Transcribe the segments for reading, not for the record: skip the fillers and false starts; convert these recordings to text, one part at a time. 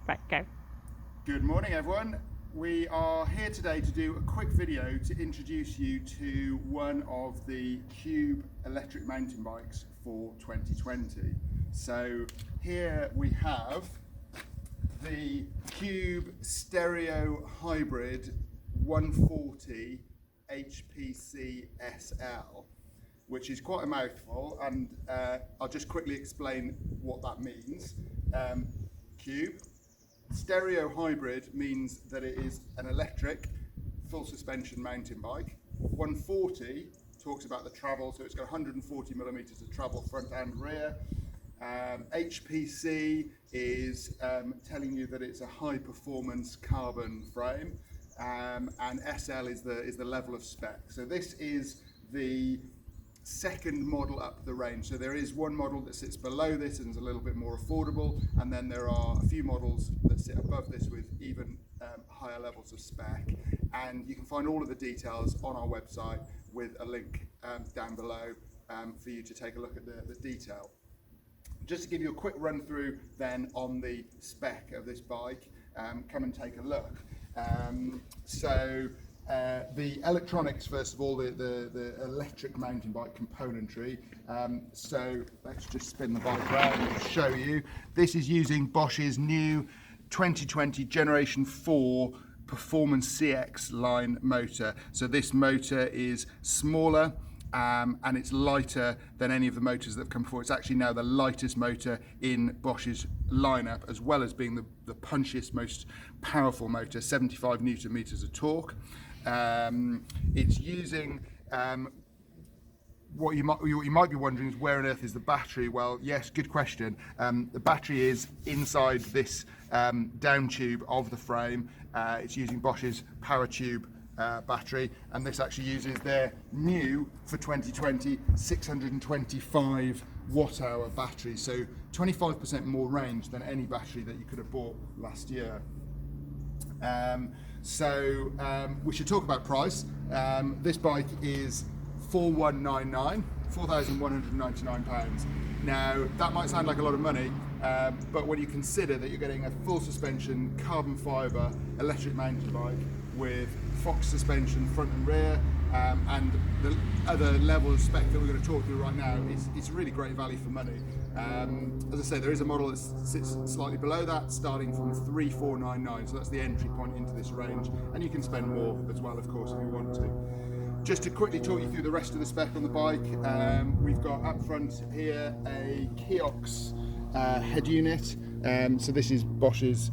Right, go. Good morning, everyone. We are here today to do a quick video to introduce you to one of the Cube electric mountain bikes for 2020. So here we have the Cube Stereo Hybrid 140 HPC SL, which is quite a mouthful, and I'll just quickly explain what that means. Cube Stereo Hybrid means that it is an electric full suspension mountain bike. 140 talks about the travel, so it's got 140 millimeters of travel front and rear. HPC is telling you that it's a high performance carbon frame, and SL is the level of spec. So this is the second model up the range. So there is one model that sits below this and is a little bit more affordable, and then there are a few models that sit above this with even higher levels of spec. And you can find all of the details on our website with a link down below for you to take a look at the detail. Just to give you a quick run through then on the spec of this bike, come and take a look. The electronics, first of all, the electric mountain bike componentry. So let's just spin the bike around and show you. This is using Bosch's new 2020 Generation 4 Performance CX line motor. So this motor is smaller and it's lighter than any of the motors that have come before. It's actually now the lightest motor in Bosch's lineup, as well as being the punchiest, most powerful motor, 75 Newton meters of torque. It's using what you might be wondering is, where on earth is the battery? Well, yes, good question. The battery is inside this down tube of the frame. It's using Bosch's PowerTube battery, and this actually uses their new, for 2020, 625 watt-hour battery, so 25% more range than any battery that you could have bought last year. We should talk about price. This bike is £4,199. Now, that might sound like a lot of money, but when you consider that you're getting a full suspension carbon fibre electric mountain bike with Fox suspension front and rear, and the other level of spec that we're going to talk through right now, it's really great value for money. As I say, there is a model that sits slightly below that, starting from 3,499, so that's the entry point into this range, and you can spend more as well, of course, if you want to. Just to quickly talk you through the rest of the spec on the bike, we've got up front here a Kiox head unit. So this is Bosch's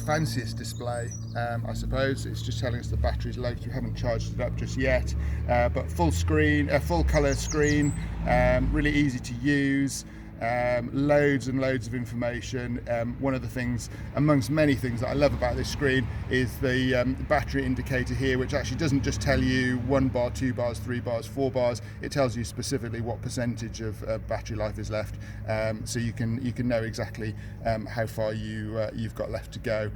fanciest display, I suppose. It's just telling us the battery's low. We haven't charged it up just yet, but full screen, full colour screen, really easy to use. Loads and loads of information. One of the things, amongst many things, that I love about this screen is the battery indicator here, which actually doesn't just tell you 1 bar, 2 bars, 3 bars, 4 bars. It tells you specifically what percentage of battery life is left, so you can know exactly how far you've got left to go.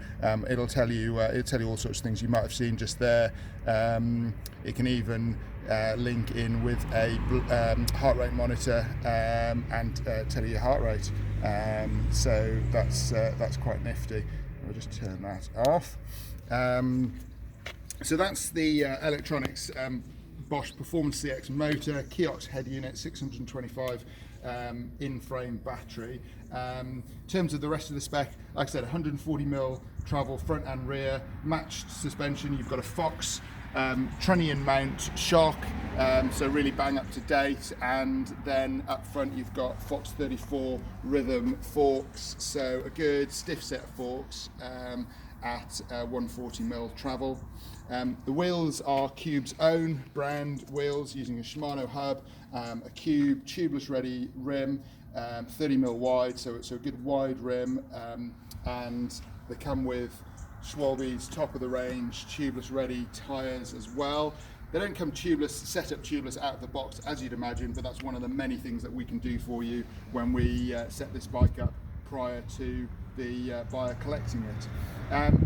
It'll tell you all sorts of things you might have seen just there. It can even link in with a heart rate monitor and tell you your heart rate. So that's quite nifty. We'll just turn that off. So that's the electronics. Bosch Performance CX motor, Kiox head unit, 625 in-frame battery. In terms of the rest of the spec, like I said, 140mm travel front and rear, matched suspension. You've got a Fox trunnion mount shock, so really bang up to date, and then up front you've got Fox 34 rhythm forks, so a good stiff set of forks at 140mm travel. The wheels are Cube's own brand wheels, using a Shimano hub, a Cube tubeless ready rim, 30mm wide, so it's a good wide rim, and they come with Schwalbe's top of the range tubeless ready tyres as well. They don't come tubeless, set up tubeless out of the box as you'd imagine, but that's one of the many things that we can do for you when we set this bike up prior to the buyer collecting it.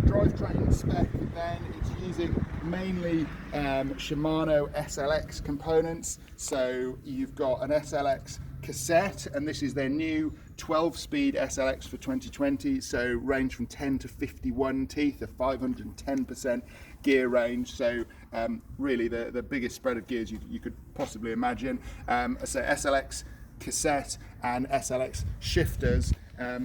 Drivetrain spec then, it's using mainly Shimano SLX components, so you've got an SLX Cassette, and this is their new 12-speed SLX for 2020, so range from 10 to 51 teeth, a 510% gear range, so really the biggest spread of gears you could possibly imagine. So SLX cassette and SLX shifters,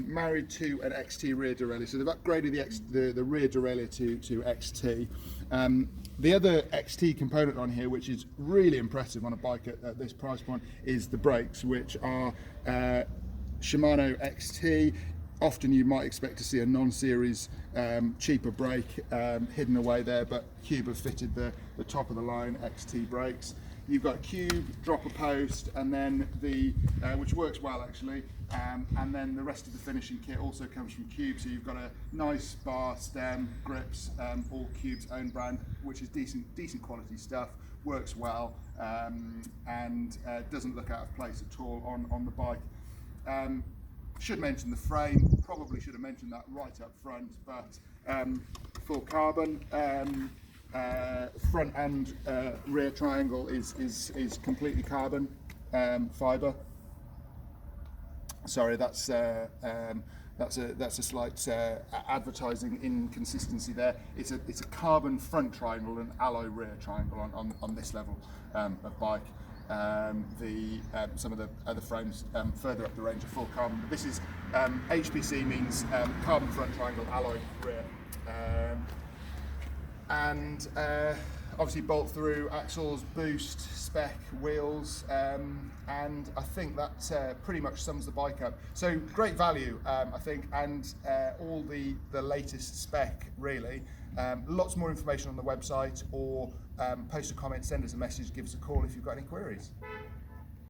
married to an XT rear derailleur, so they've upgraded the rear derailleur to XT. The other XT component on here, which is really impressive on a bike at this price point, is the brakes, which are Shimano XT. Often you might expect to see a non-series cheaper brake hidden away there, but Cube have fitted the top of the line XT brakes. You've got a Cube, dropper post, and then which works well actually, and then the rest of the finishing kit also comes from Cube. So you've got a nice bar, stem, grips, all Cube's own brand, which is decent quality stuff. Works well, and doesn't look out of place at all on the bike. Should mention the frame. Probably should have mentioned that right up front, but full carbon. Front and rear triangle is completely carbon fibre. Sorry, that's a slight advertising inconsistency there. It's a carbon front triangle and alloy rear triangle on this level of bike. Some of the other frames further up the range are full carbon, but this is HPC means carbon front triangle, alloy rear. And obviously bolt through axles, boost, spec, wheels, and I think that pretty much sums the bike up. So great value, I think, and all the latest spec really. Lots more information on the website, or post a comment, send us a message, give us a call if you've got any queries.